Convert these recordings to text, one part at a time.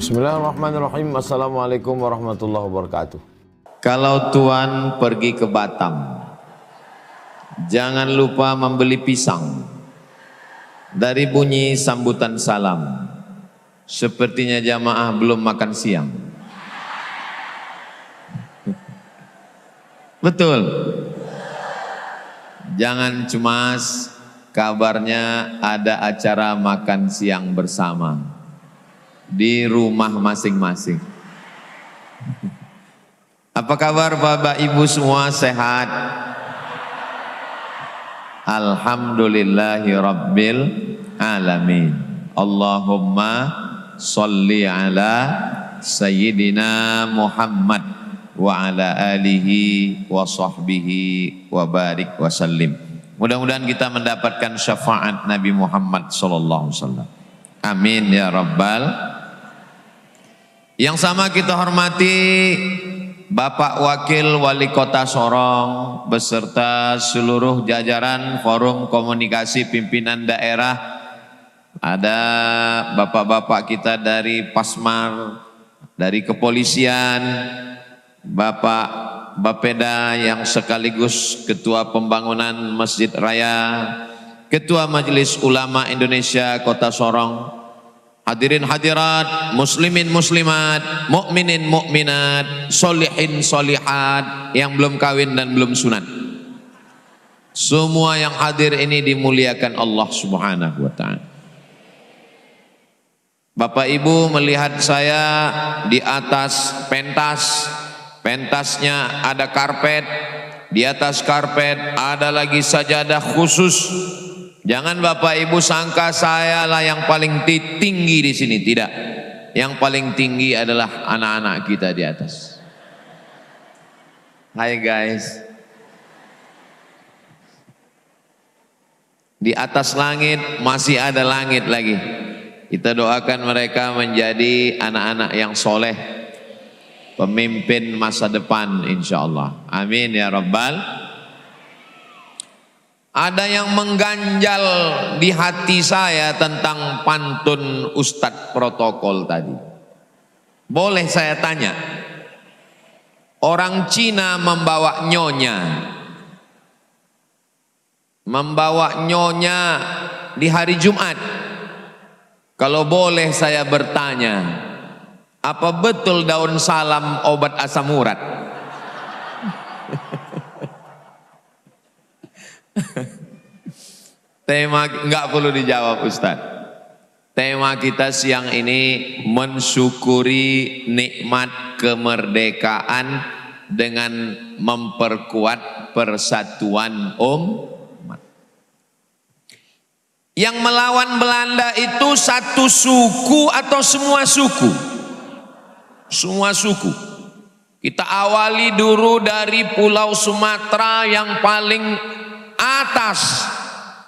Bismillahirrahmanirrahim. Assalamualaikum warahmatullahi wabarakatuh. Kalau Tuan pergi ke Batam, jangan lupa membeli pisang. Dari bunyi sambutan salam, sepertinya jamaah belum makan siang. Betul? Jangan cemas, kabarnya ada acara makan siang bersama di rumah masing-masing. Apa kabar Bapak Ibu semua, sehat? Alhamdulillahi Rabbil Alamin. Allahumma salli ala Sayyidina Muhammad wa ala alihi wa sahbihi wa barik wa sallim. Mudah-mudahan kita mendapatkan syafaat Nabi Muhammad sallallahu alaihi wasallam. Amin ya Rabbal. Yang sama kita hormati Bapak Wakil Wali Kota Sorong beserta seluruh jajaran Forum Komunikasi Pimpinan Daerah. Ada bapak-bapak kita dari Pasmar, dari Kepolisian, Bapak Bapeda yang sekaligus Ketua Pembangunan Masjid Raya, Ketua Majelis Ulama Indonesia Kota Sorong. Hadirin hadirat, muslimin muslimat, mukminin mukminat, solihin solihat yang belum kawin dan belum sunat. Semua yang hadir ini dimuliakan Allah Subhanahu wa taala. Bapak Ibu melihat saya di atas pentas, pentasnya ada karpet, di atas karpet ada lagi sajadah khusus. Jangan Bapak Ibu sangka saya lah yang paling tinggi di sini, tidak. Yang paling tinggi adalah anak-anak kita di atas. Hai guys. Di atas langit masih ada langit lagi. Kita doakan mereka menjadi anak-anak yang soleh, pemimpin masa depan insya Allah. Amin ya Rabbal. Ada yang mengganjal di hati saya tentang pantun Ustadz protokol tadi. Boleh saya tanya? Orang Cina membawa nyonya. Membawa nyonya di hari Jumat. Kalau boleh saya bertanya, apa betul daun salam obat asam urat? Tema enggak perlu dijawab Ustaz. Tema kita siang ini mensyukuri nikmat kemerdekaan dengan memperkuat persatuan umat. Yang melawan Belanda itu satu suku atau semua suku? Semua suku. Kita awali dulu dari Pulau Sumatera yang paling atas,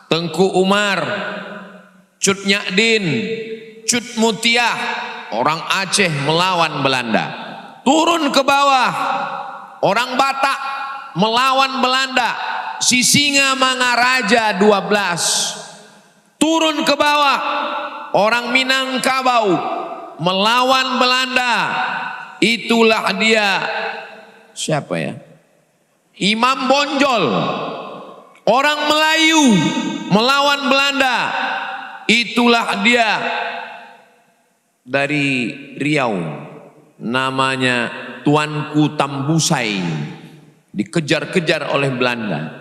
Tengku Umar, Cut Nyadin, Cut Mutiah, orang Aceh melawan Belanda. Turun ke bawah, orang Batak melawan Belanda, Sisinga Mangaraja 12. Turun ke bawah, orang Minangkabau melawan Belanda. Itulah dia, siapa ya? Imam Bonjol. Orang Melayu melawan Belanda. Itulah dia dari Riau. Namanya Tuanku Tambusai. Dikejar-kejar oleh Belanda.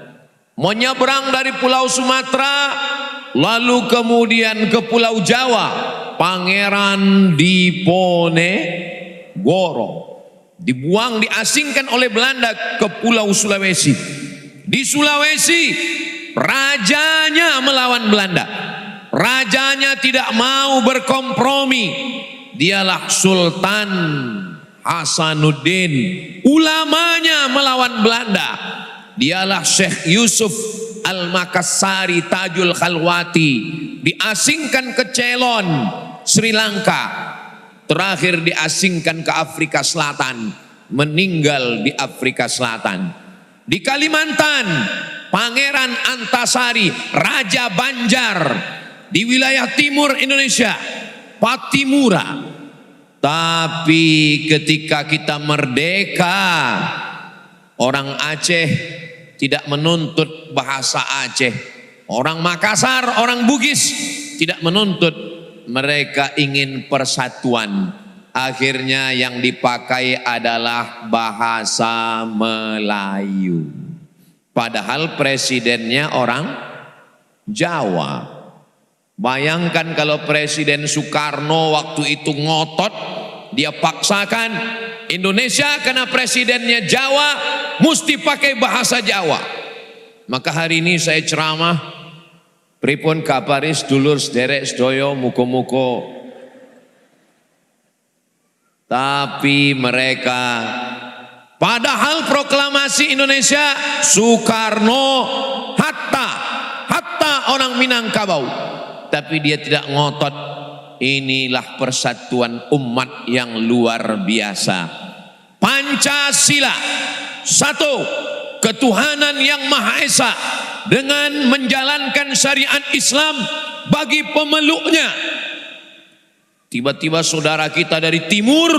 Menyeberang dari Pulau Sumatera, lalu kemudian ke Pulau Jawa. Pangeran Diponegoro. Dibuang, diasingkan oleh Belanda ke Pulau Sulawesi. Di Sulawesi, rajanya melawan Belanda. Rajanya tidak mau berkompromi. Dialah Sultan Hasanuddin. Ulamanya melawan Belanda. Dialah Syekh Yusuf Al-Makassari Tajul Khalwati. Diasingkan ke Ceylon, Sri Lanka. Terakhir diasingkan ke Afrika Selatan. Meninggal di Afrika Selatan. Di Kalimantan, Pangeran Antasari, Raja Banjar. Di wilayah timur Indonesia, Patimura. Tapi ketika kita merdeka, orang Aceh tidak menuntut bahasa Aceh. Orang Makassar, orang Bugis tidak menuntut. Mereka ingin persatuan. Akhirnya yang dipakai adalah bahasa Melayu. Padahal presidennya orang Jawa. Bayangkan kalau Presiden Soekarno waktu itu ngotot, dia paksakan Indonesia karena presidennya Jawa mesti pakai bahasa Jawa. Maka hari ini saya ceramah, pripun kabaris dulur sederek sedoyo muko-muko. Tapi mereka, padahal proklamasi Indonesia Soekarno hatta orang Minangkabau. Tapi dia tidak ngotot. Inilah persatuan umat yang luar biasa. Pancasila, satu, ketuhanan yang Maha Esa dengan menjalankan syariat Islam bagi pemeluknya. Tiba-tiba saudara kita dari timur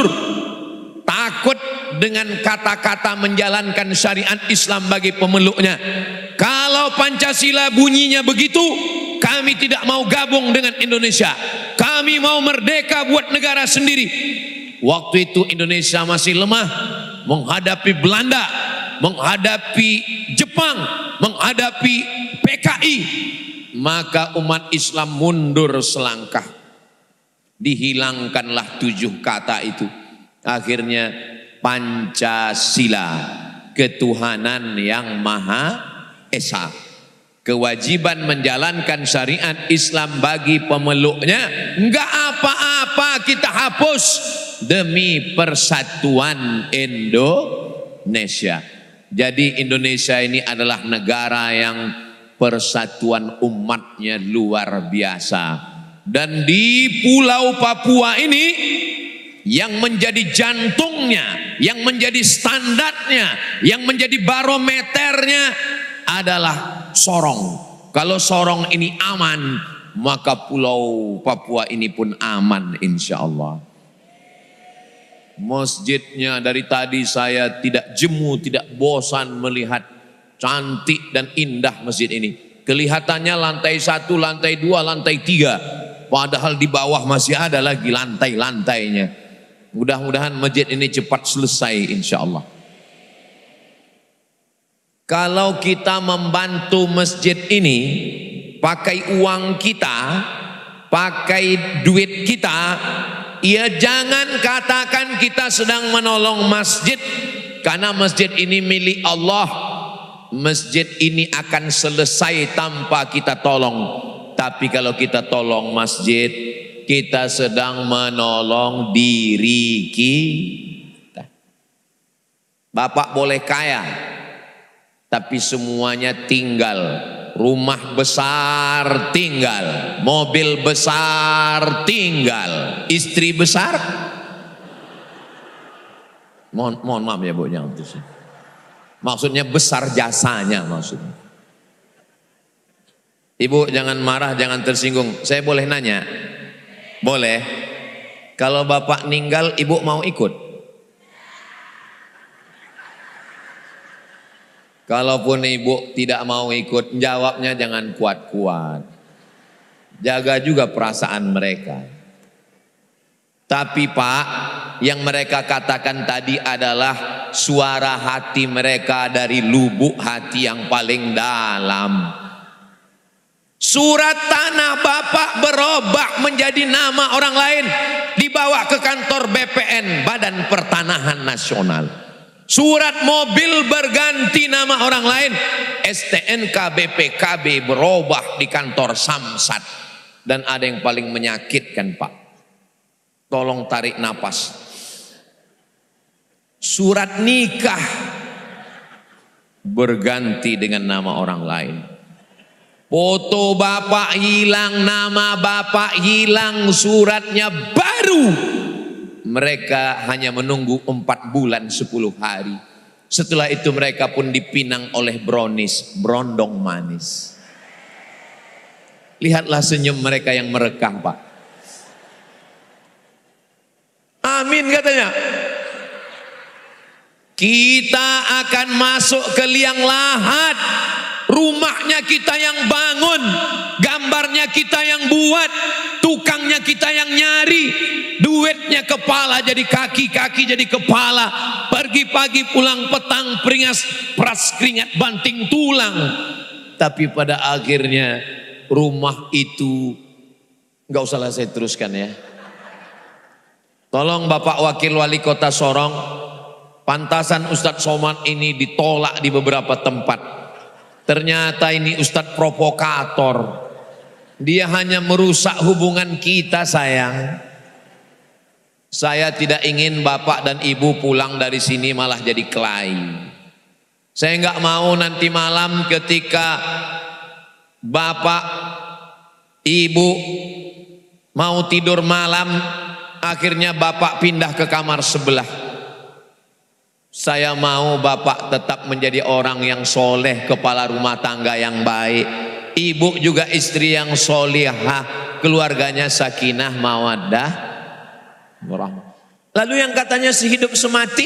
takut dengan kata-kata menjalankan syariat Islam bagi pemeluknya. Kalau Pancasila bunyinya begitu, kami tidak mau gabung dengan Indonesia. Kami mau merdeka buat negara sendiri. Waktu itu Indonesia masih lemah menghadapi Belanda, menghadapi Jepang, menghadapi PKI. Maka umat Islam mundur selangkah. Dihilangkanlah 7 kata itu. Akhirnya Pancasila, ketuhanan yang Maha Esa. Kewajiban menjalankan syariat Islam bagi pemeluknya, enggak apa-apa kita hapus demi persatuan Indonesia. Jadi Indonesia ini adalah negara yang persatuan umatnya luar biasa. Dan di Pulau Papua ini yang menjadi jantungnya, yang menjadi standarnya, yang menjadi barometernya adalah Sorong. Kalau Sorong ini aman, maka Pulau Papua ini pun aman insya Allah. Masjidnya dari tadi saya tidak jemu, tidak bosan melihat cantik dan indah masjid ini. Kelihatannya lantai 1, lantai 2, lantai 3. Padahal di bawah masih ada lagi lantai-lantainya. Mudah-mudahan masjid ini cepat selesai insya Allah. Kalau kita membantu masjid ini pakai uang kita, pakai duit kita, ya jangan katakan kita sedang menolong masjid, karena masjid ini milik Allah. Masjid ini akan selesai tanpa kita tolong. Tapi kalau kita tolong masjid, kita sedang menolong diri kita. Bapak boleh kaya, tapi semuanya tinggal. Rumah besar tinggal, mobil besar tinggal, istri besar. Mohon maaf ya Bu, jangan terus. Maksudnya besar jasanya maksudnya. Ibu jangan marah, jangan tersinggung. Saya boleh nanya? Boleh. Kalau bapak meninggal, ibu mau ikut? Kalaupun ibu tidak mau ikut, jawabnya jangan kuat-kuat. Jaga juga perasaan mereka. Tapi Pak, yang mereka katakan tadi adalah suara hati mereka dari lubuk hati yang paling dalam. Surat tanah Bapak berubah menjadi nama orang lain, dibawa ke kantor BPN, Badan Pertanahan Nasional. Surat mobil berganti nama orang lain, STNK BPKB berubah di kantor Samsat. Dan ada yang paling menyakitkan Pak, tolong tarik napas. Surat nikah berganti dengan nama orang lain. Foto bapak hilang, nama bapak hilang, suratnya baru. Mereka hanya menunggu 4 bulan 10 hari. Setelah itu mereka pun dipinang oleh brownies, brondong manis. Lihatlah senyum mereka yang merekah Pak. amin katanya. Kita akan masuk ke liang lahat. Rumahnya kita yang bangun, gambarnya kita yang buat, tukangnya kita yang nyari, duitnya kepala jadi kaki, kaki jadi kepala, pergi pagi pulang petang, peras keringat banting tulang. Tapi pada akhirnya rumah itu, nggak usahlah saya teruskan ya. Tolong Bapak Wakil Wali Kota Sorong, pantasan Ustadz Somad ini ditolak di beberapa tempat. Ternyata ini Ustadz provokator. Dia hanya merusak hubungan kita sayang. Saya tidak ingin Bapak dan Ibu pulang dari sini malah jadi kelahi. Saya nggak mau nanti malam ketika Bapak, Ibu mau tidur malam, akhirnya Bapak pindah ke kamar sebelah. Saya mau Bapak tetap menjadi orang yang soleh, kepala rumah tangga yang baik. Ibu juga istri yang solihah, keluarganya sakinah, mawaddah, warahmah. Lalu yang katanya sehidup semati,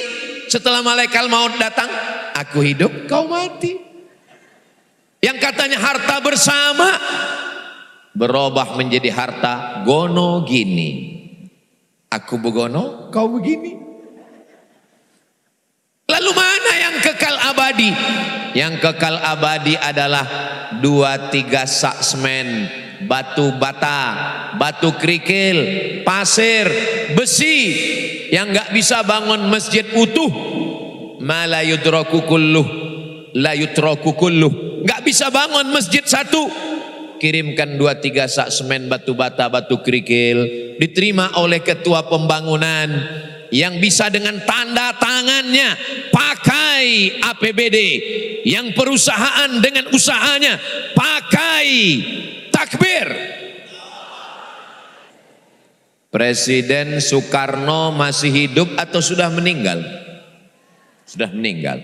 setelah malaikat maut datang, aku hidup, kau mati. Yang katanya harta bersama, berubah menjadi harta gono gini. Aku begono, kau begini. Lalu mana yang kekal abadi? Yang kekal abadi adalah 2-3 sak semen, batu bata, batu kerikil, pasir, besi yang nggak bisa bangun masjid utuh. La yudraku kulluh, la yutraku kulluh. Nggak bisa bangun masjid satu. Kirimkan 2-3 sak semen, batu bata, batu kerikil, diterima oleh ketua pembangunan yang bisa dengan tanda tangannya pakai APBD, yang perusahaan dengan usahanya pakai takbir. Presiden Soekarno masih hidup atau sudah meninggal? Sudah meninggal.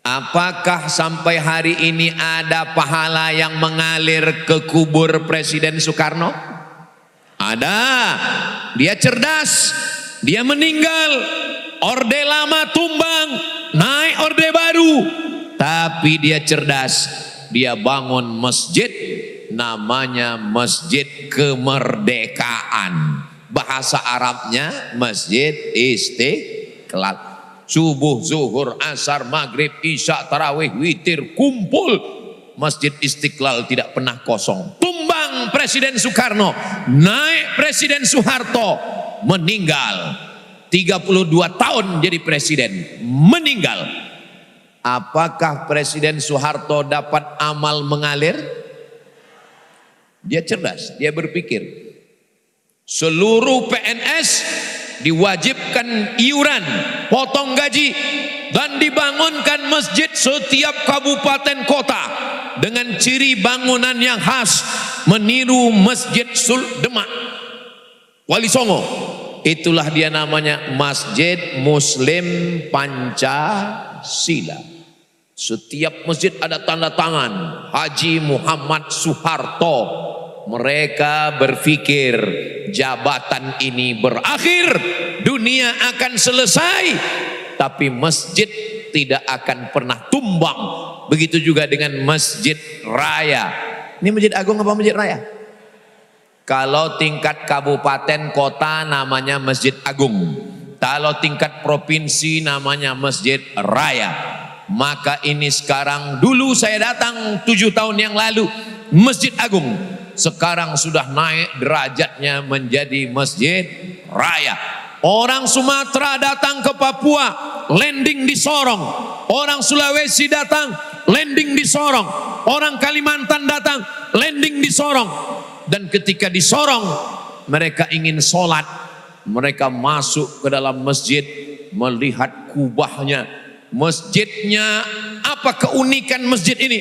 Apakah sampai hari ini ada pahala yang mengalir ke kubur Presiden Soekarno? Ada. Dia cerdas. Dia meninggal, orde lama tumbang, naik orde baru. Tapi dia cerdas, dia bangun masjid, namanya Masjid Kemerdekaan. Bahasa Arabnya Masjid Istiqlal. Subuh, zuhur, asar, maghrib, isya, tarawih, witir, kumpul. Masjid Istiqlal tidak pernah kosong. Tumbang Presiden Soekarno, naik Presiden Soeharto. Meninggal 32 tahun jadi presiden, meninggal. Apakah Presiden Soeharto dapat amal mengalir? Dia cerdas, dia berpikir seluruh PNS diwajibkan iuran, potong gaji, dan dibangunkan masjid setiap kabupaten kota dengan ciri bangunan yang khas meniru Masjid Demak Wali Songo. Itulah dia namanya Masjid Muslim Pancasila. Setiap masjid ada tanda tangan Haji Muhammad Soeharto. Mereka berpikir jabatan ini berakhir, dunia akan selesai, tapi masjid tidak akan pernah tumbang. Begitu juga dengan Masjid Raya. Ini Masjid Agung apa Masjid Raya? Kalau tingkat kabupaten kota namanya Masjid Agung. Kalau tingkat provinsi namanya Masjid Raya. Maka ini sekarang, dulu saya datang 7 tahun yang lalu, Masjid Agung. Sekarang sudah naik derajatnya menjadi Masjid Raya. Orang Sumatera datang ke Papua, landing di Sorong. Orang Sulawesi datang, landing di Sorong. Orang Kalimantan datang, landing di Sorong. Dan ketika di Sorong mereka ingin sholat, mereka masuk ke dalam masjid, melihat kubahnya. Masjidnya, apa keunikan masjid ini?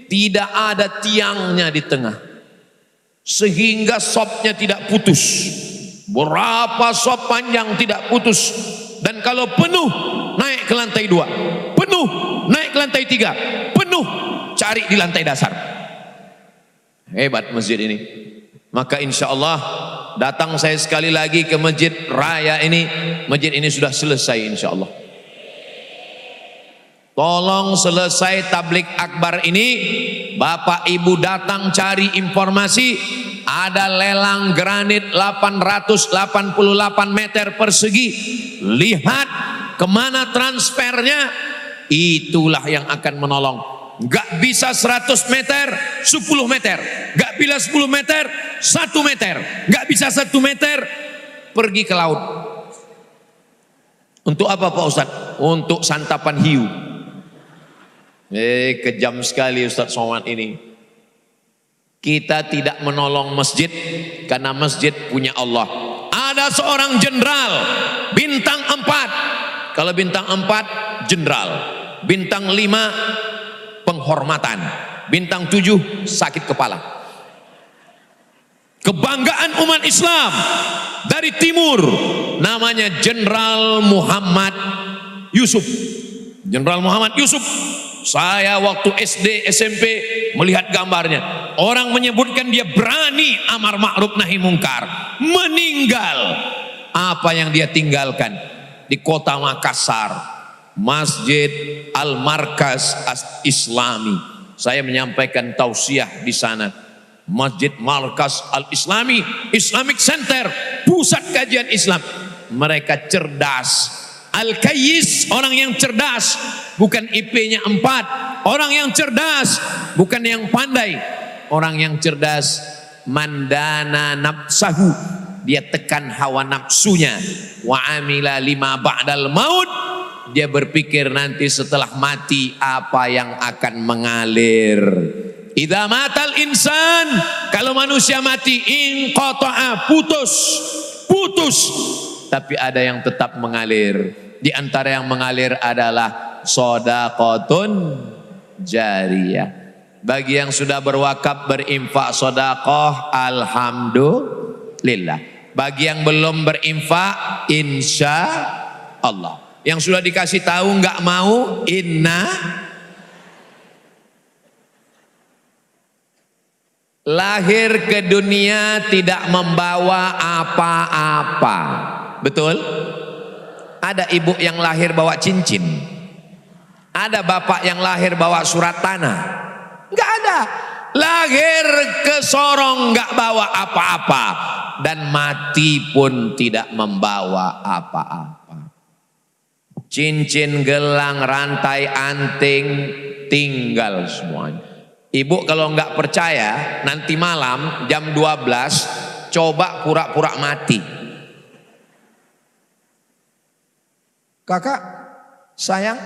Tidak ada tiangnya di tengah, sehingga sopnya tidak putus. Berapa sop panjang tidak putus. Dan kalau penuh naik ke lantai 2, penuh naik ke lantai 3, penuh cari di lantai dasar. Hebat masjid ini. Maka insya Allah datang saya sekali lagi ke masjid raya ini. Masjid ini sudah selesai insya Allah. Tolong selesai tablik akbar ini, Bapak Ibu datang cari informasi. Ada lelang granit 888 meter persegi. Lihat kemana transfernya, itulah yang akan menolong. Gak bisa 100 meter, 10 meter. Gak bisa 10 meter, 1 meter. Gak bisa 1 meter, pergi ke laut. Untuk apa Pak Ustadz? Untuk santapan hiu. Kejam sekali Ustadz Somad ini. Kita tidak menolong masjid karena masjid punya Allah. Ada seorang jenderal bintang 4. Kalau bintang 4 jenderal, bintang 5 penghormatan, bintang 7 sakit kepala. Kebanggaan umat Islam dari timur, namanya Jenderal Muhammad Yusuf. Jenderal Muhammad Yusuf. Saya waktu SD, SMP melihat gambarnya. Orang menyebutkan dia berani amar ma'ruf nahi mungkar. Meninggal. Apa yang dia tinggalkan di kota Makassar, Masjid Al-Markaz Islami. Saya menyampaikan tausiah di sana. Masjid Markaz Al-Islami, Islamic Center, pusat kajian Islam. Mereka cerdas. Al-Kayyis, orang yang cerdas, bukan IP-nya 4. Orang yang cerdas, bukan yang pandai. Orang yang cerdas, mandana nafsahu, dia tekan hawa nafsunya. Wa amila lima ba'dal maut, dia berpikir nanti setelah mati apa yang akan mengalir. Idza matal insan, kalau manusia mati, inqata'a, putus. Tapi ada yang tetap mengalir. Di antara yang mengalir adalah shadaqatun jariyah. Bagi yang sudah berwakaf, berinfak sedekah, alhamdulillah. Bagi yang belum berinfak, insya Allah. Yang sudah dikasih tahu nggak mau, lahir ke dunia tidak membawa apa-apa. Betul? Ada ibu yang lahir bawa cincin. Ada bapak yang lahir bawa surat tanah. Enggak ada. Lahir ke sorong enggak bawa apa-apa. Dan mati pun tidak membawa apa-apa. Cincin, gelang, rantai, anting tinggal semuanya. Ibu kalau enggak percaya, nanti malam jam 12 coba pura-pura mati. Kakak, sayang,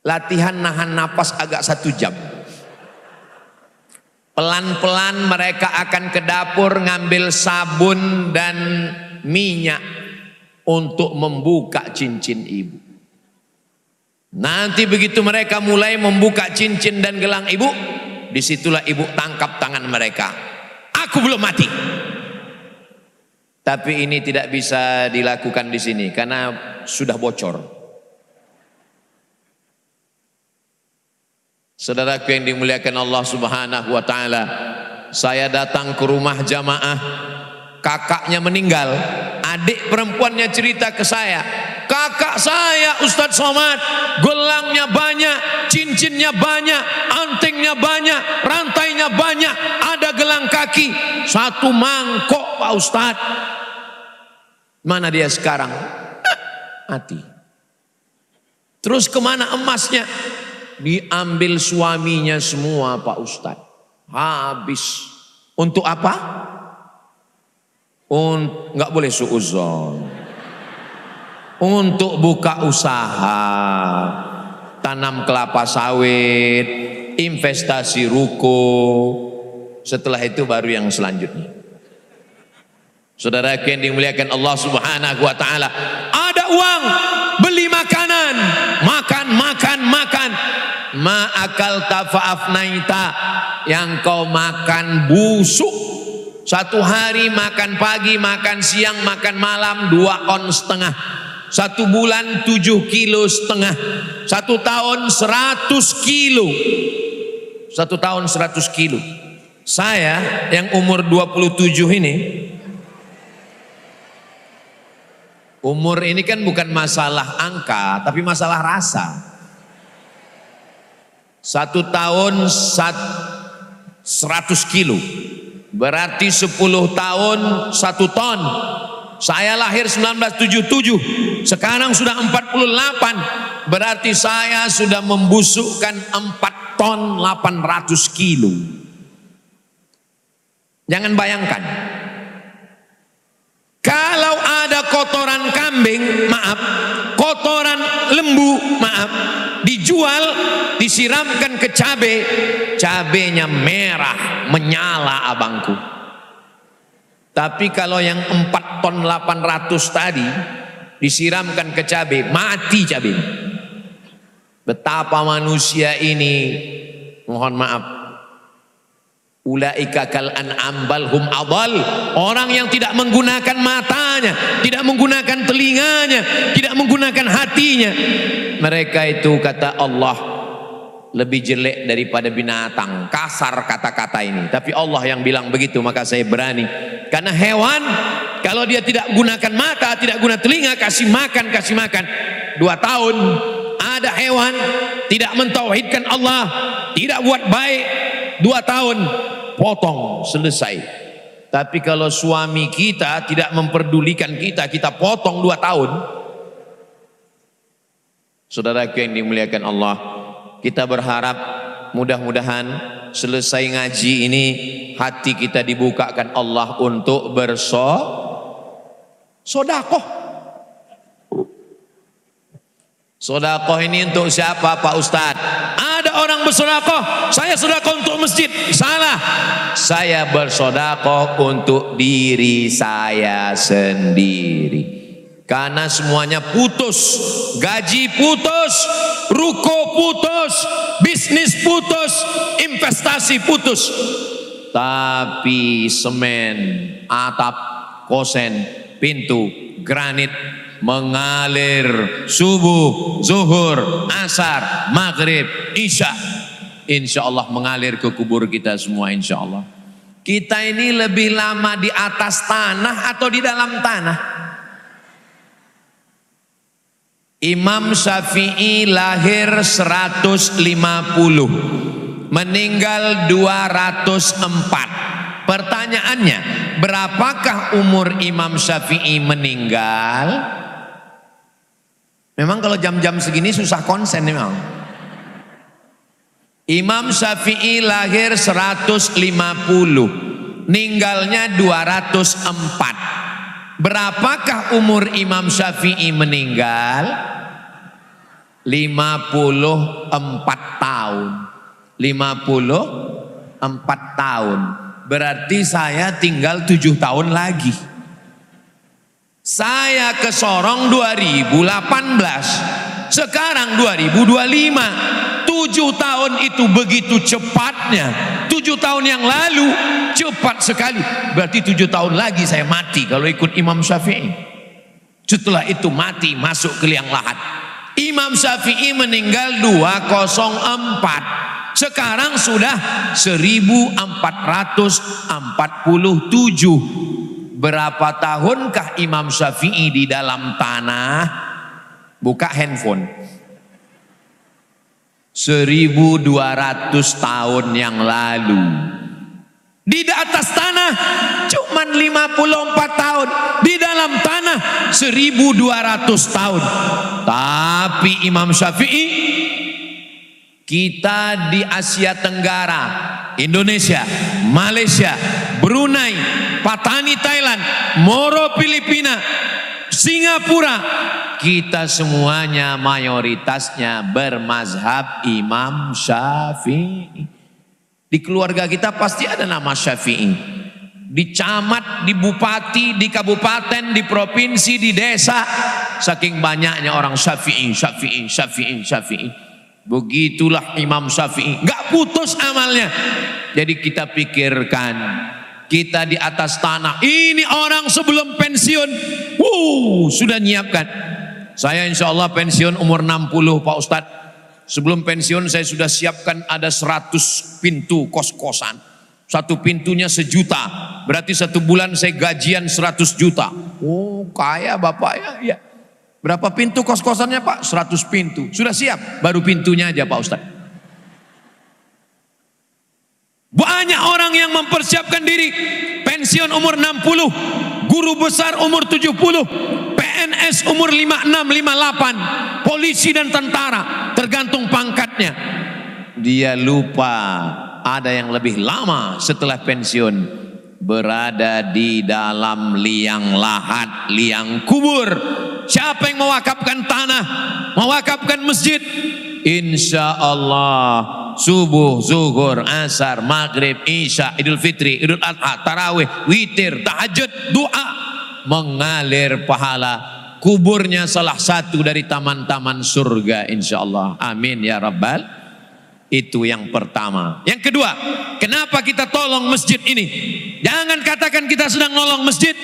latihan nahan napas agak 1 jam. Pelan-pelan mereka akan ke dapur ngambil sabun dan minyak untuk membuka cincin ibu. Nanti begitu mereka mulai membuka cincin dan gelang ibu, disitulah ibu tangkap tangan mereka. Aku belum mati. Tapi ini tidak bisa dilakukan di sini karena sudah bocor. Saudaraku yang dimuliakan Allah Subhanahu wa taala, saya datang ke rumah jamaah, kakaknya meninggal. Adik perempuannya cerita ke saya, kakak saya Ustadz Somad, gelangnya banyak, cincinnya banyak, antingnya banyak, rantainya banyak, ada gelang kaki, 1 mangkok Pak Ustadz. Mana dia sekarang? Mati. Terus kemana emasnya? Diambil suaminya semua Pak Ustadz. Habis. Untuk apa? Nggak boleh suuzon. Untuk buka usaha, tanam kelapa sawit, investasi ruko. Setelah itu baru yang selanjutnya. Saudara yang dimuliakan Allah Subhanahu wa taala, ada uang beli makanan, makan. Ma akal tafa'afnaita, yang kau makan busuk. 1 hari makan pagi, makan siang, makan malam 2,5 on. 1 bulan 7,5 kilo. 1 tahun 100 kilo. 1 tahun 100 kilo. Saya yang umur 27 ini, umur ini kan bukan masalah angka, tapi masalah rasa. 1 tahun 100 kilo, berarti 10 tahun 1 ton. Saya lahir 1977, sekarang sudah 48, berarti saya sudah membusukkan 4 ton 800 kilo. Jangan bayangkan, kalau ada kotoran kambing, maaf, kotoran lembu, maaf, dijual, disiramkan ke cabai, cabainya merah, menyala abangku. Tapi kalau yang 4 ton 800 tadi disiramkan ke cabai, mati cabai. Betapa manusia ini, mohon maaf, ulaika kal an'am bal hum adall. Orang yang tidak menggunakan matanya, tidak menggunakan telinganya, tidak menggunakan hatinya, mereka itu kata Allah lebih jelek daripada binatang. Kasar kata-kata ini, tapi Allah yang bilang begitu, maka saya berani. Karena hewan kalau dia tidak gunakan mata, tidak guna telinga, kasih makan 2 tahun. Ada hewan tidak mentauhidkan Allah, tidak buat baik, 2 tahun potong, selesai. Tapi kalau suami kita tidak memperdulikan kita, kita potong 2 tahun. Saudaraku yang dimuliakan Allah, kita berharap mudah-mudahan selesai ngaji ini hati kita dibukakan Allah untuk bersodakoh. Sodakoh ini untuk siapa Pak Ustadz? Ada orang bersodakoh, saya sodakoh untuk masjid. Salah, saya bersodakoh untuk diri saya sendiri. Karena semuanya putus, gaji putus, ruko putus, bisnis putus, investasi putus. Tapi semen, atap, kosen, pintu, granit mengalir subuh, zuhur, asar, maghrib, isya. Insya Allah mengalir ke kubur kita semua, insya Allah. Kita ini lebih lama di atas tanah atau di dalam tanah? Imam Syafi'i lahir 150, meninggal 204. Pertanyaannya, berapakah umur Imam Syafi'i meninggal? Memang kalau jam-jam segini susah konsen memang. Imam Syafi'i lahir 150, meninggalnya 204. Berapakah umur Imam Syafi'i meninggal? 54 tahun. 54 tahun. Berarti saya tinggal 7 tahun lagi. Saya ke Sorong 2018. Sekarang 2025. 7 tahun itu begitu cepatnya. 7 tahun yang lalu cepat sekali. Berarti 7 tahun lagi saya mati kalau ikut Imam Syafi'i. Setelah itu mati, masuk ke liang lahat. Imam Syafi'i meninggal 204. Sekarang sudah 1447. Berapa tahunkah Imam Syafi'i di dalam tanah? Buka handphone. 1200 tahun yang lalu. Di atas tanah cuman 54 tahun, di dalam tanah 1200 tahun. Tapi Imam Syafi'i, kita di Asia Tenggara, Indonesia, Malaysia, Brunei, Patani Thailand, Moro Filipina, Singapura, kita semuanya mayoritasnya bermazhab Imam Syafi'i. Di keluarga kita pasti ada nama Syafi'i. Di camat, di bupati, di kabupaten, di provinsi, di desa, saking banyaknya orang Syafi'i, Syafi'i, Syafi'i, Syafi'i. Begitulah Imam Syafi'i, gak putus amalnya. Jadi kita pikirkan, kita di atas tanah, ini orang sebelum pensiun, sudah nyiapkan. Saya insya Allah pensiun umur 60 Pak Ustadz. Sebelum pensiun saya sudah siapkan ada 100 pintu kos-kosan, Satu pintunya 1 juta. Berarti 1 bulan saya gajian 100 juta. Oh, kaya bapaknya. Ya. Berapa pintu kos-kosannya Pak? 100 pintu. Sudah siap? Baru pintunya aja Pak Ustadz. Banyak orang yang mempersiapkan diri. Pensiun umur 60. Guru besar umur 70. PNS umur 56, 58. Polisi dan tentara. Tergantung pangkatnya. Dia lupa ada yang lebih lama setelah pensiun. Berada di dalam liang lahat, liang kubur. Siapa yang mewakafkan tanah, mewakafkan masjid, insya Allah subuh, zuhur, asar, maghrib, isya, idul fitri, idul adha, tarawih, witir, tahajud, doa, mengalir pahala. Kuburnya salah satu dari taman-taman surga insya Allah. Amin ya rabbal. Itu yang pertama. Yang kedua, kenapa kita tolong masjid ini? Jangan katakan kita sedang nolong masjid.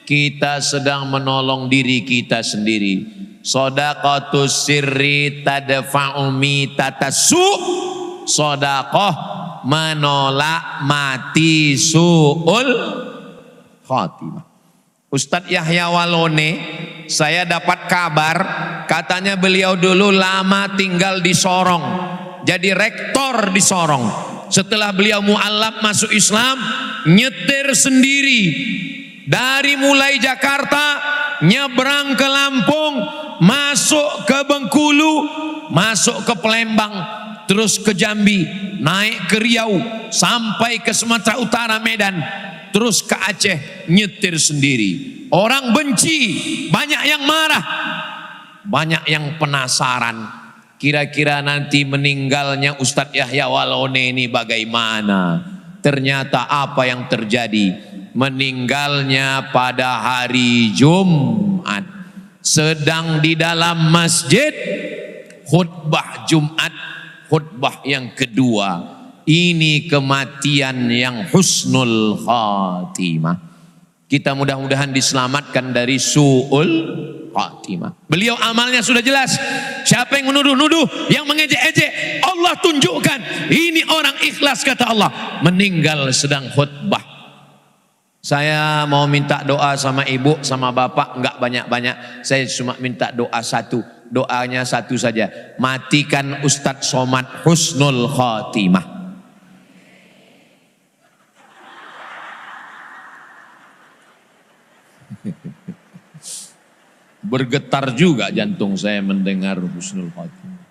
Kita sedang menolong diri kita sendiri. Shadaqatus sirri tadfa'u mitatasu. Shadaqah menolak mati su'ul khatimah. Ustadz Yahya Walone, saya dapat kabar katanya beliau dulu lama tinggal di Sorong. Jadi rektor di Sorong. Setelah beliau mu'alaf masuk Islam, nyetir sendiri. Dari mulai Jakarta, nyebrang ke Lampung, masuk ke Bengkulu, masuk ke Palembang, terus ke Jambi, naik ke Riau, sampai ke Sumatera Utara Medan, terus ke Aceh, nyetir sendiri. Orang benci, banyak yang marah, banyak yang penasaran. Kira-kira nanti meninggalnya Ustadz Yahya Walone ini bagaimana? Ternyata apa yang terjadi? Meninggalnya pada hari Jumat. Sedang di dalam masjid, khutbah Jumat, khutbah yang kedua. Ini kematian yang husnul khatimah. Kita mudah-mudahan diselamatkan dari su'ul khatimah. Beliau amalnya sudah jelas. Siapa yang menuduh-nuduh, yang mengejek-ejek, Allah tunjukkan ini orang ikhlas kata Allah. Meninggal sedang khutbah. Saya mau minta doa sama ibu, sama bapak, enggak banyak-banyak. Saya cuma minta doa satu. Doanya satu saja. Matikan Ustadz Somad husnul khatimah. Bergetar juga jantung saya mendengar husnul khatimah.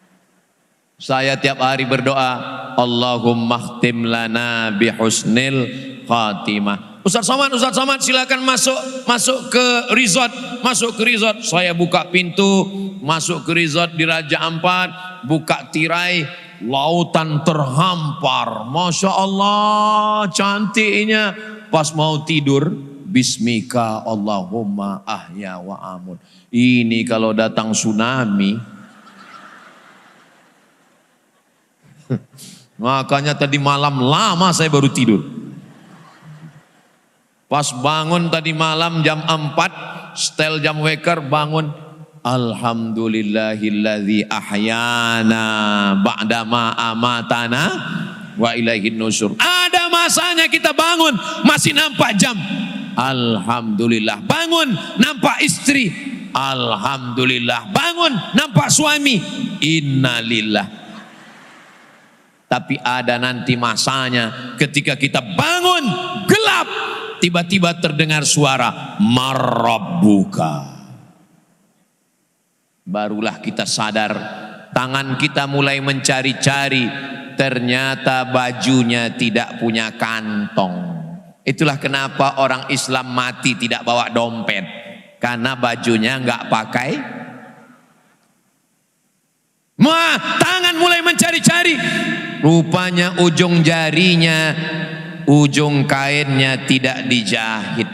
Saya tiap hari berdoa, Allahumma khtim lana bi husnil khatimah. Ustaz Somad silakan masuk ke resort, Saya buka pintu, masuk ke resort di Raja Ampat, buka tirai, lautan terhampar. Masya Allah, cantiknya. Pas mau tidur, Bismika Allahumma ahya wa amut. Ini kalau datang tsunami. Makanya tadi malam lama saya baru tidur. Pas bangun tadi malam jam 4, setel jam waker bangun. Alhamdulillahilladzi ahyana ba'dama amatana wa ilaihin nusur. Ada masanya kita bangun masih nampak jam. Alhamdulillah. Bangun nampak istri. Alhamdulillah. Bangun nampak suami. Innalillah. Tapi ada nanti masanya ketika kita bangun gelap, tiba-tiba terdengar suara marabbuka. Barulah kita sadar, tangan kita mulai mencari-cari, ternyata bajunya tidak punya kantong. Itulah kenapa orang Islam mati tidak bawa dompet, karena bajunya nggak pakai. Tangan mulai mencari-cari, rupanya ujung jarinya, ujung kainnya tidak dijahit.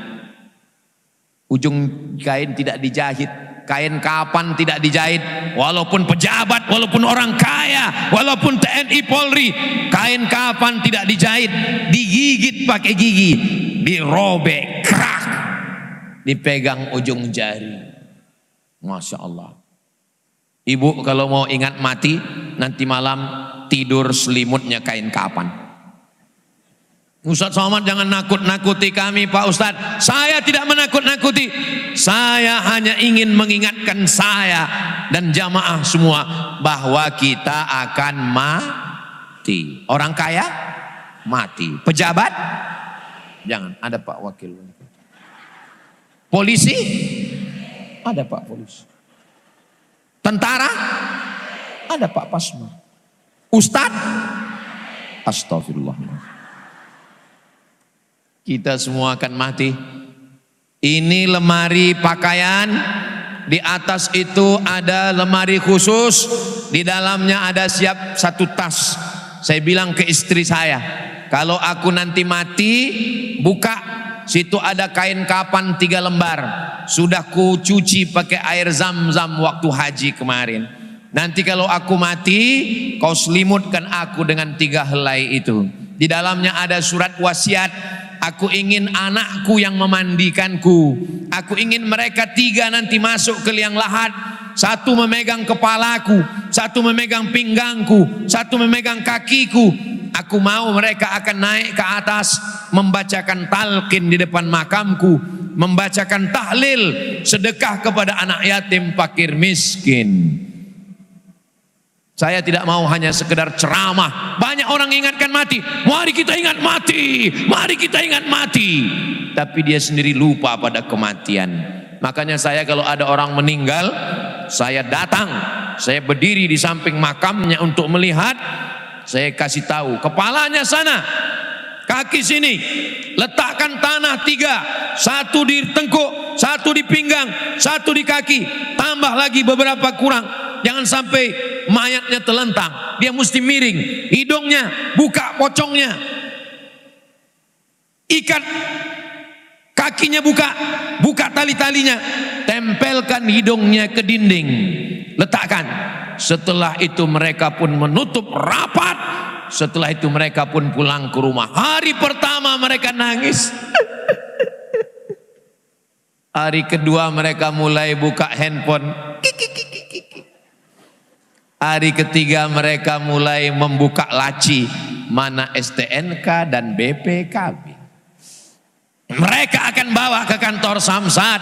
Ujung kain tidak dijahit, kain kapan tidak dijahit. Walaupun pejabat, walaupun orang kaya, walaupun TNI Polri, kain kapan tidak dijahit, digigit pakai gigi, dirobek, krak, dipegang ujung jari. Masya Allah. Ibu kalau mau ingat mati, nanti malam tidur selimutnya kain kapan. Ustadz Somad jangan nakut-nakuti kami Pak Ustadz. Saya tidak menakut-nakuti. Saya hanya ingin mengingatkan saya dan jamaah semua bahwa kita akan mati. Orang kaya mati. Pejabat jangan. Ada Pak Wakil. Polisi ada Pak Polisi. Tentara ada Pak Pasma. Ustadz astagfirullah. Kita semua akan mati. Ini lemari pakaian. Di atas itu ada lemari khusus. Di dalamnya ada siap satu tas. Saya bilang ke istri saya, kalau aku nanti mati, buka. Situ ada kain kapan 3 lembar. Sudah ku cuci pakai air zam-zam waktu haji kemarin. Nanti kalau aku mati, kau selimutkan aku dengan 3 helai itu. Di dalamnya ada surat wasiat. Aku ingin anakku yang memandikanku. Aku ingin mereka 3 nanti masuk ke liang lahat. 1 memegang kepalaku, 1 memegang pinggangku, 1 memegang kakiku. Aku mau mereka akan naik ke atas, membacakan talqin di depan makamku, membacakan tahlil, sedekah kepada anak yatim, fakir, miskin. Saya tidak mau hanya sekedar ceramah. Banyak orang ingatkan mati. Mari kita ingat mati. Mari kita ingat mati. Tapi dia sendiri lupa pada kematian. Makanya saya kalau ada orang meninggal, saya datang. Saya berdiri di samping makamnya untuk melihat. Saya kasih tahu. Kepalanya sana. Kaki sini. Letakkan tanah 3. 1 di tengkuk, 1 di pinggang, 1 di kaki. Tambah lagi beberapa kurang. Jangan sampai mayatnya telentang. Dia mesti miring. Hidungnya buka pocongnya. Ikat kakinya, buka tali-talinya. Tempelkan hidungnya ke dinding. Letakkan. Setelah itu mereka pun menutup rapat. Setelah itu mereka pun pulang ke rumah. Hari pertama mereka nangis. Hari kedua mereka mulai buka handphone. Hari ketiga mereka mulai membuka laci, mana STNK dan BPKB. Mereka akan bawa ke kantor Samsat.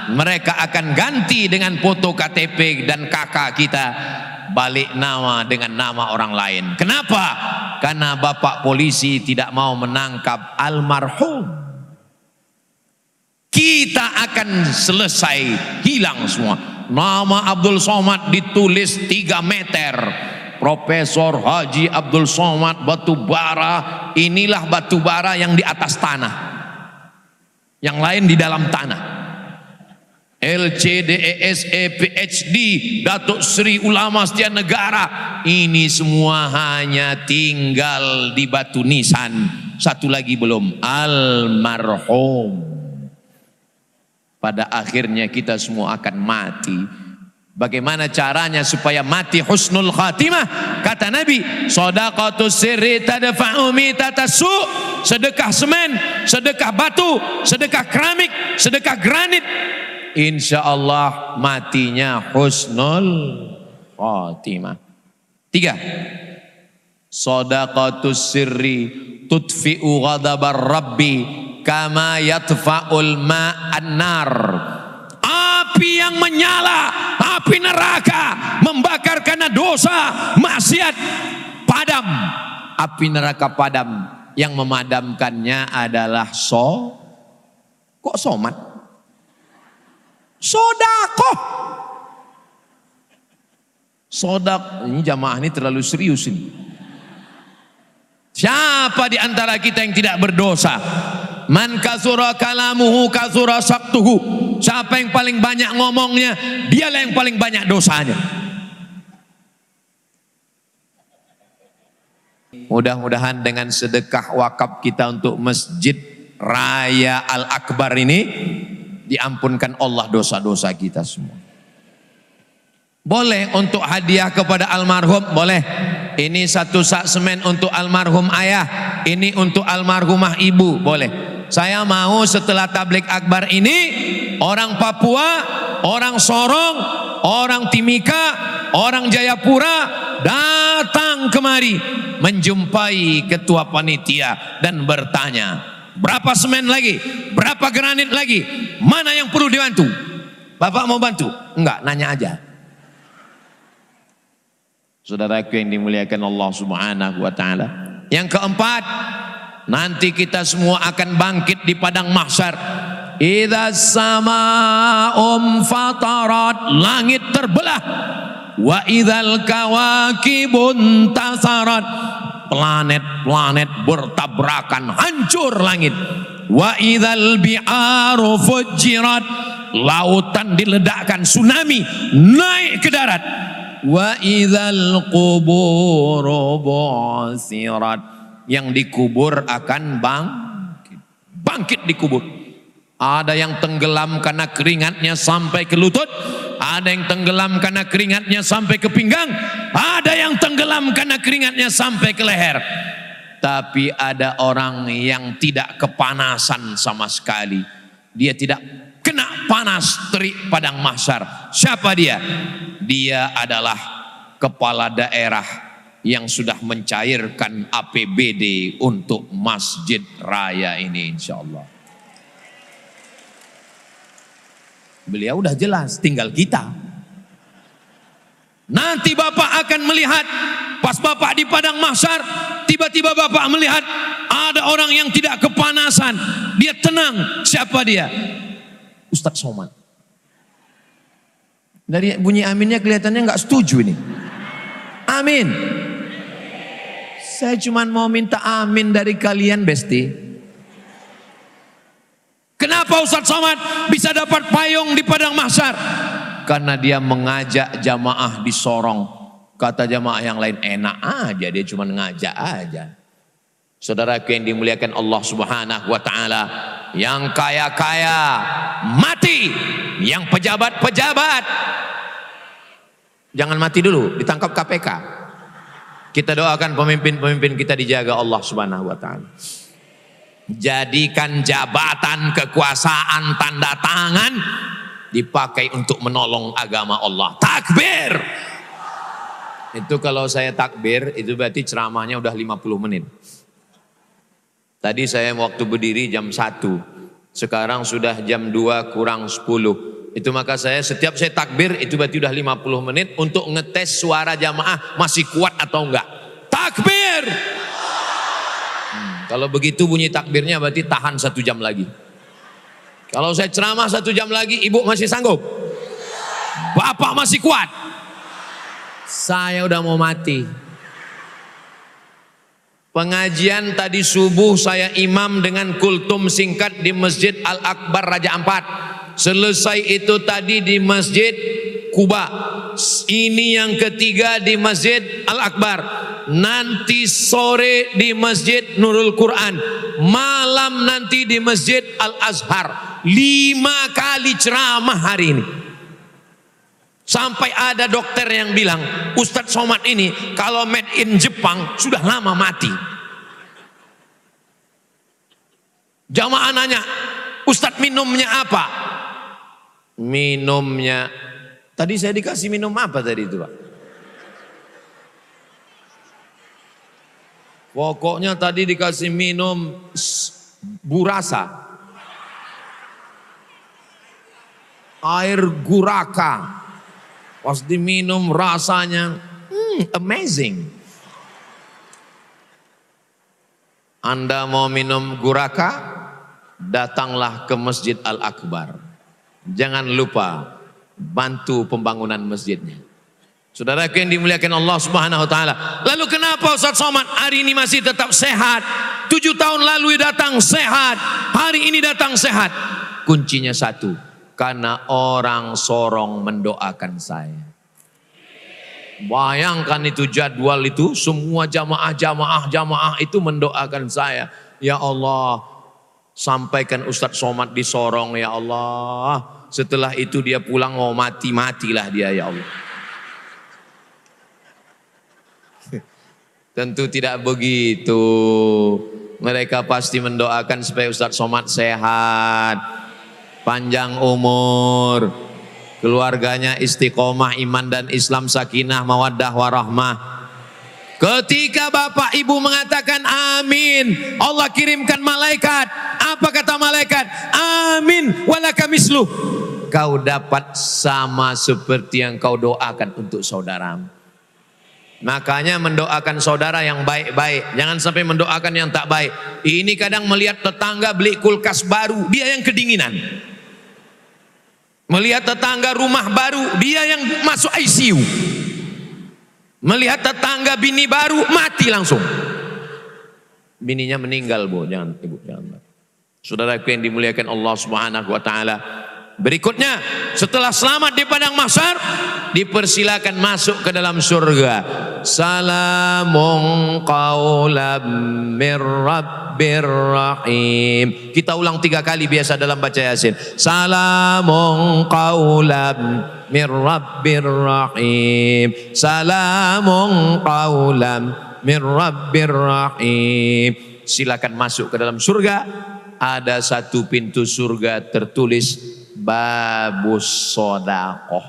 Mereka akan ganti dengan foto KTP dan kakak kita, balik nama dengan nama orang lain. Kenapa? Karena bapak polisi tidak mau menangkap almarhum. Kita akan selesai, hilang semua. Nama Abdul Somad ditulis 3 meter. Profesor Haji Abdul Somad Batubara. Inilah batubara yang di atas tanah. Yang lain di dalam tanah. LCDESE PhD Datuk Seri Ulama Setia Negara. Ini semua hanya tinggal di batu nisan. Satu lagi belum, almarhum. Pada akhirnya kita semua akan mati. Bagaimana caranya supaya mati husnul khatimah? Kata Nabi, shadaqatus sirri tadfa'u mitatas su'. Sedekah semen, sedekah batu, sedekah keramik, sedekah granit. Insya Allah matinya husnul khatimah. 3. Shadaqatus sirri tudfi'u ghadabar rabbi kama yatfa'ul ma'an nar. Api yang menyala, api neraka, membakar karena dosa, maksiat, padam. Api neraka padam. Yang memadamkannya adalah kok somat? Sodakoh. Ini jamaah ini terlalu serius ini. Siapa di antara kita yang tidak berdosa? Man kasura kalamuhu kasura saktuhu. Siapa yang paling banyak ngomongnya, dialah yang paling banyak dosanya. Mudah-mudahan dengan sedekah wakaf kita untuk Masjid Raya Al-Akbar ini diampunkan Allah dosa-dosa kita semua. Boleh untuk hadiah kepada almarhum, boleh. Ini 1 sak semen untuk almarhum ayah, ini untuk almarhumah ibu, boleh. Saya mau setelah tablik akbar ini, orang Papua, orang Sorong, orang Timika, orang Jayapura datang kemari menjumpai ketua panitia dan bertanya, berapa semen lagi? Berapa granit lagi? Mana yang perlu dibantu? Bapak mau bantu? Enggak, nanya aja. Saudaraku yang dimuliakan Allah Subhanahu wa taala. Yang keempat, nanti kita semua akan bangkit di padang mahsyar. Idza sama'um fatarat, langit terbelah. Wa idzal kawakibun tasarat, planet-planet bertabrakan, hancur langit. Wa idzal bi'aru fujirat, lautan diledakkan, tsunami naik ke darat. Wa idzal quburu bu'sirat, yang dikubur akan bangkit dikubur. Ada yang tenggelam karena keringatnya sampai ke lutut, ada yang tenggelam karena keringatnya sampai ke pinggang, ada yang tenggelam karena keringatnya sampai ke leher. Tapi ada orang yang tidak kepanasan sama sekali. Dia tidak kena panas terik padang mahsyar. Siapa dia? Dia adalah kepala daerah yang sudah mencairkan APBD untuk masjid raya ini, insyaallah. Beliau udah jelas, tinggal kita. Nanti Bapak akan melihat, pas Bapak di padang mahsyar, tiba-tiba Bapak melihat ada orang yang tidak kepanasan, dia tenang. Siapa dia? Ustadz Somad. Dari bunyi aminnya kelihatannya nggak setuju ini. Amin. Saya cuma mau minta amin dari kalian, Besti. Kenapa Ustadz Somad bisa dapat payung di padang mahsyar? Karena dia mengajak jamaah di Sorong. Kata jamaah yang lain, enak aja, dia cuma ngajak aja. Saudaraku yang dimuliakan Allah Subhanahu wa taala, yang kaya-kaya mati, yang pejabat-pejabat jangan mati dulu, ditangkap KPK. Kita doakan pemimpin-pemimpin kita dijaga Allah Subhanahu wa taala. Jadikan jabatan kekuasaan tanda tangan dipakai untuk menolong agama Allah. Takbir. Itu kalau saya takbir, itu berarti ceramahnya udah 50 menit. Tadi saya waktu berdiri jam 1. Sekarang sudah jam 2 kurang 10. Itu maka setiap saya takbir itu berarti udah 50 menit untuk ngetes suara jamaah masih kuat atau enggak. Takbir. Kalau begitu bunyi takbirnya berarti tahan 1 jam lagi. Kalau saya ceramah 1 jam lagi, ibu masih sanggup? Bapak masih kuat? Saya udah mau mati. Pengajian tadi subuh saya imam dengan kultum singkat di Masjid Al-Akbar Raja Ampat. Selesai itu tadi di Masjid Kuba. Ini yang ketiga di Masjid Al-Akbar. Nanti sore di Masjid Nurul Quran. Malam nanti di Masjid Al-Azhar. 5 kali ceramah hari ini. Sampai ada dokter yang bilang, Ustadz Somad ini kalau made in Jepang sudah lama mati. Jamaah nanya, Ustadz minumnya apa? Minumnya, tadi saya dikasih minum apa tadi itu Pak? Pokoknya tadi dikasih minum burasa. Air guraka. Pas diminum rasanya amazing. Anda mau minum guraka? Datanglah ke Masjid Al-Akbar. Jangan lupa bantu pembangunan masjidnya. Saudaraku yang dimuliakan Allah Subhanahu wa taala. Lalu kenapa Ustadz Somad hari ini masih tetap sehat? 7 tahun lalu datang sehat, hari ini datang sehat. Kuncinya satu, karena orang Sorong mendoakan saya. Bayangkan itu jadwal itu, semua jamaah itu mendoakan saya. Ya Allah, sampaikan Ustadz Somad di Sorong ya Allah. Setelah itu dia pulang mau matilah dia ya Allah. Tentu tidak begitu. Mereka pasti mendoakan supaya Ustadz Somad sehat, panjang umur, keluarganya istiqomah iman dan Islam, sakinah mawaddah warahmah. Ketika bapak ibu mengatakan amin, Allah kirimkan malaikat. Apa kata malaikat? Amin walaka misluh. Kau dapat sama seperti yang kau doakan untuk saudaramu. Makanya mendoakan saudara yang baik-baik, jangan sampai mendoakan yang tak baik. Ini kadang melihat tetangga beli kulkas baru, dia yang kedinginan. Melihat tetangga rumah baru, dia yang masuk ICU. Melihat tetangga bini baru, mati langsung. Bininya meninggal, Bu, jangan ibu, jangan. Saudaraku yang dimuliakan Allah Subhanahu wa taala. Berikutnya, setelah selamat di padang mahsyar, dipersilakan masuk ke dalam surga. Salamun qaulam mir rabbir rahim. Kita ulang 3 kali biasa dalam baca Yasin. Salamun qaulam mir rabbir rahim. Salamun qaulam mir rabbir rahim. Silakan masuk ke dalam surga. Ada satu pintu surga tertulis babus sodakoh,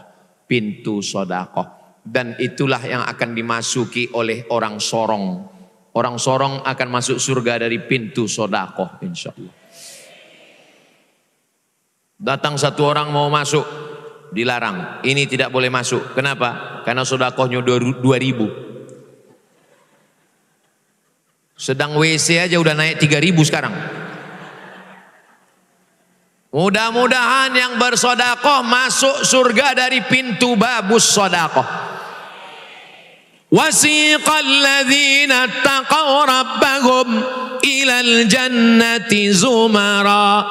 pintu sodakoh, dan itulah yang akan dimasuki oleh orang sorong. Orang sorong akan masuk surga dari pintu sodakoh, insya Allah. Datang satu orang mau masuk, dilarang. Ini tidak boleh masuk. Kenapa? Karena sodakohnya 2.000. Sedang WC aja udah naik 3.000 sekarang. Mudah-mudahan yang bersodakoh masuk surga dari pintu babus sodakoh. Wasiqal ladzina taqaw rabbahum ilal jannati zumara.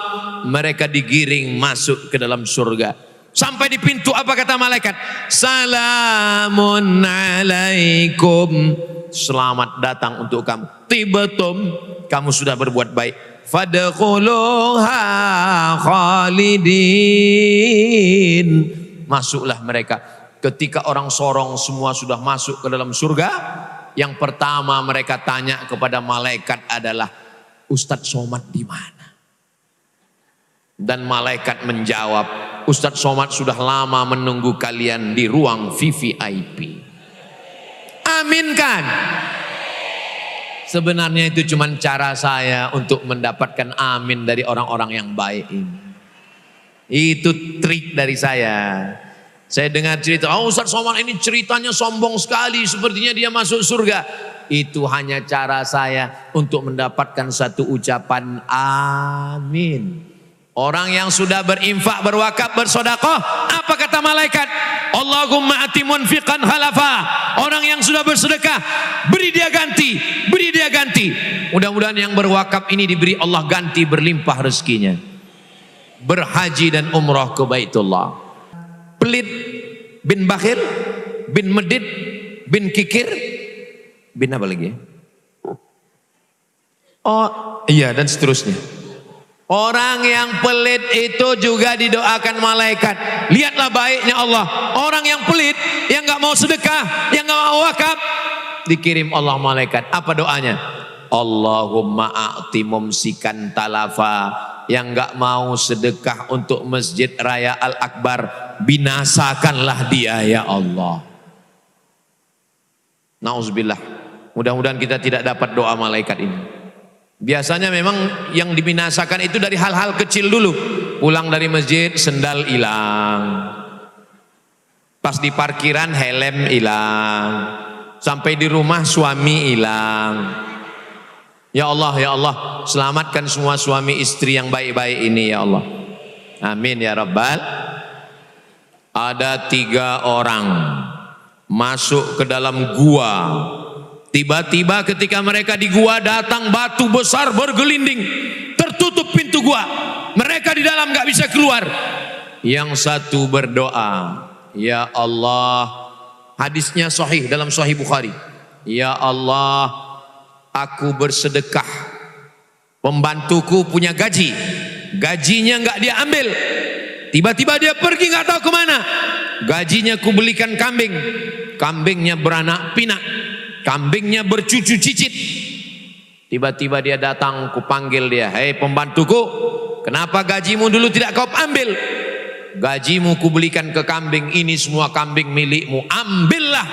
Mereka digiring masuk ke dalam surga. Sampai di pintu apa kata malaikat? Salamun alaikum. Selamat datang untuk kamu. Tibatum, kamu sudah berbuat baik. Fadkhuluha khalidin. Masuklah mereka. Ketika orang sorong semua sudah masuk ke dalam surga, yang pertama mereka tanya kepada malaikat adalah, Ustadz Somad di mana? Dan malaikat menjawab, Ustadz Somad sudah lama menunggu kalian di ruang VVIP. Aminkan. Sebenarnya itu cuma cara saya untuk mendapatkan amin dari orang-orang yang baik ini. Itu trik dari saya. Saya dengar cerita, oh Ustadz Somad ini ceritanya sombong sekali, sepertinya dia masuk surga. Itu hanya cara saya untuk mendapatkan satu ucapan amin. Orang yang sudah berinfak, berwakaf, bersodakoh, apa kata malaikat? Allahumma ati munfiqan khalafa. Orang yang sudah bersedekah, beri dia ganti, beri dia ganti. Mudah-mudahan yang berwakaf ini diberi Allah ganti berlimpah rezekinya. Berhaji dan umrah ke Baitullah. Pelit, bin bakhil, bin medit, bin kikir, bin apa lagi? Oh iya, dan seterusnya. Orang yang pelit itu juga didoakan malaikat. Lihatlah baiknya Allah. Orang yang pelit, yang gak mau sedekah, yang gak mau wakaf, dikirim Allah malaikat. Apa doanya? Allahumma a'ti mumsikan talafa. Yang gak mau sedekah untuk Masjid Raya Al-Akbar, binasakanlah dia ya Allah. Nauzubillah. Mudah-mudahan kita tidak dapat doa malaikat ini. Biasanya memang yang dibinasakan itu dari hal-hal kecil dulu. Pulang dari masjid, sendal hilang. Pas di parkiran, helm hilang. Sampai di rumah, suami hilang. Ya Allah, selamatkan semua suami istri yang baik-baik ini ya Allah. Amin ya Rabbal. Ada 3 orang masuk ke dalam gua. Tiba-tiba ketika mereka di gua datang batu besar bergelinding, tertutup pintu gua. Mereka di dalam gak bisa keluar. Yang satu berdoa, ya Allah, hadisnya sahih dalam Sahih Bukhari. Ya Allah, aku bersedekah, pembantuku punya gaji, gajinya gak dia ambil. Tiba-tiba dia pergi gak tahu kemana. Gajinya ku belikan kambing, kambingnya beranak pinak, kambingnya bercucu cicit. Tiba-tiba dia datang, ku panggil dia, hei pembantuku, kenapa gajimu dulu tidak kau ambil? Gajimu ku belikan ke kambing, ini semua kambing milikmu, ambillah.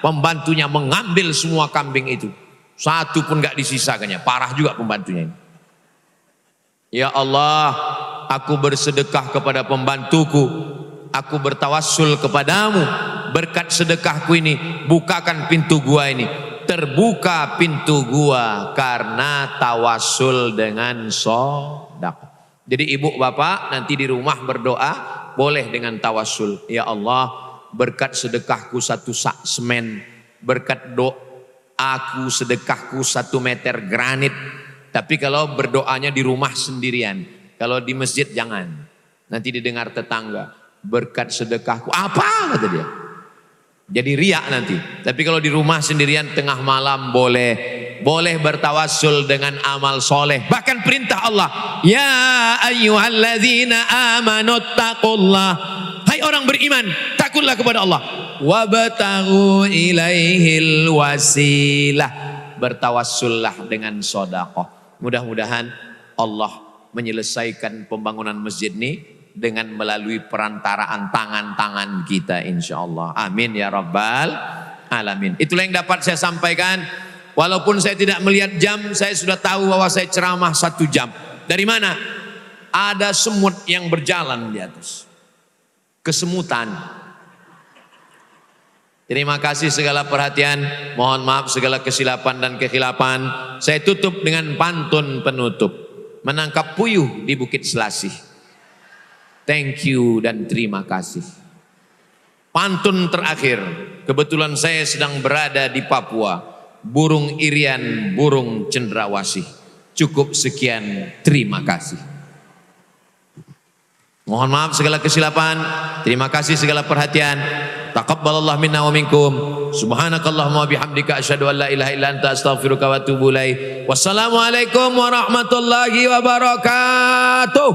pembantunya mengambil semua kambing itu. Satu pun gak disisakannya. Parah juga pembantunya ini. Ya Allah, aku bersedekah kepada pembantuku, aku bertawassul kepadamu, berkat sedekahku ini bukakan pintu gua ini. Terbuka pintu gua karena tawassul dengan sedekah. Jadi ibu bapak nanti di rumah berdoa boleh dengan tawassul. Ya Allah, berkat sedekahku 1 sak semen, berkat doaku sedekahku 1 meter granit. Tapi kalau berdoanya di rumah sendirian, kalau di masjid jangan. Nanti didengar tetangga, berkat sedekahku apa kata dia. Jadi riak nanti. Tapi kalau di rumah sendirian tengah malam boleh bertawassul dengan amal soleh. Bahkan perintah Allah, ya ayyuhalladzina amanu taqullah. Hai orang beriman, takutlah kepada Allah. Wabtaghu ilaihil wasilah. Bertawassullah dengan sedekah. Mudah-mudahan Allah menyelesaikan pembangunan masjid ini dengan melalui perantaraan tangan-tangan kita insyaallah. Amin ya rabbal alamin. Itulah yang dapat saya sampaikan. Walaupun saya tidak melihat jam, saya sudah tahu bahwa saya ceramah 1 jam. Dari mana? Ada semut yang berjalan di atas. Kesemutan. Terima kasih segala perhatian. Mohon maaf segala kesilapan dan kekhilapan. Saya tutup dengan pantun penutup. Menangkap puyuh di Bukit Selasih. Thank you dan terima kasih. Pantun terakhir. Kebetulan saya sedang berada di Papua. Burung irian, burung cendrawasih. Cukup sekian, terima kasih. Mohon maaf segala kesilapan. Terima kasih segala perhatian. Taqabbalallah minna wa minkum. Subhanakallahumma bihamdika asyhadu an la ilaha illa anta astaghfiruka wa atubu ilaik. Wassalamualaikum warahmatullahi wabarakatuh.